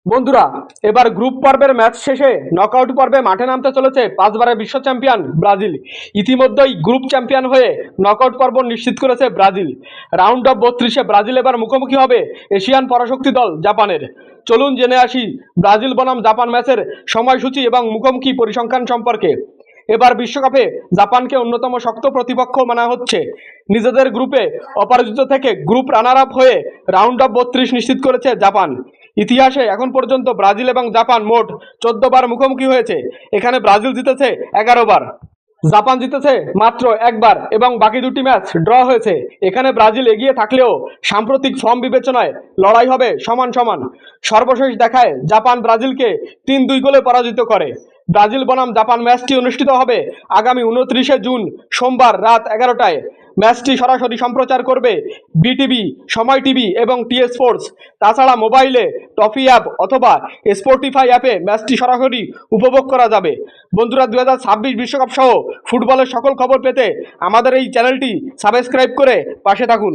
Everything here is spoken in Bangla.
বন্ধুরা, এবার গ্রুপ পর্বের ম্যাচ শেষে নকআউট পর্বে মাঠে নামতে চলেছে 5বারের বিশ্ব চ্যাম্পিয়ন ব্রাজিল। ইতিমধ্যেই গ্রুপ চ্যাম্পিয়ন হয়ে নকআউট পর্ব নিশ্চিত করেছে ব্রাজিল। রাউন্ড অফ 32-এ ব্রাজিল এবার মুখোমুখি হবে এশিয়ান পরাশক্তি দল জাপানের। চলুন জেনে আসি ব্রাজিল বনাম জাপান ম্যাচের সময়সূচি এবং মুখোমুখি পরিসংখ্যান সম্পর্কে। এবার বিশ্বকাপে জাপানকে অন্যতম শক্ত প্রতিপক্ষ মানা হচ্ছে। নিজেদের গ্রুপে অপরাজিত থেকে গ্রুপ রানার আপ হয়ে রাউন্ড অফ 32 নিশ্চিত করেছে জাপান। ইতিহাসে এখন পর্যন্ত ব্রাজিল এবং জাপান মোট 14বার মুখোমুখি হয়েছে। এখানে ব্রাজিল জিতেছে 11বার, জাপান জিতেছে মাত্র একবার এবং বাকি দুটি ম্যাচ ড্র হয়েছে। এখানে ব্রাজিল এগিয়ে থাকলেও সাম্প্রতিক ফর্ম বিবেচনায় লড়াই হবে সমান সমান। সর্বশেষ দেখায় জাপান ব্রাজিলকে 3-2 গোলে পরাজিত করে। ব্রাজিল বনাম জাপান ম্যাচটি অনুষ্ঠিত হবে আগামী 29শে জুন সোমবার রাত 11টায়। ম্যাচটি সরাসরি সম্প্রচার করবে বিটিভি, সময় টিভি এবং টিএস স্পোর্টস। তাছাড়া মোবাইলে টফি অ্যাপ অথবা স্পটিফাই অ্যাপে ম্যাচটি সরাসরি উপভোগ করা যাবে। বন্ধুরা, 2026 বিশ্বকাপ সহ ফুটবলের সকল খবর পেতে আমাদের এই চ্যানেলটি সাবস্ক্রাইব করে পাশে থাকুন।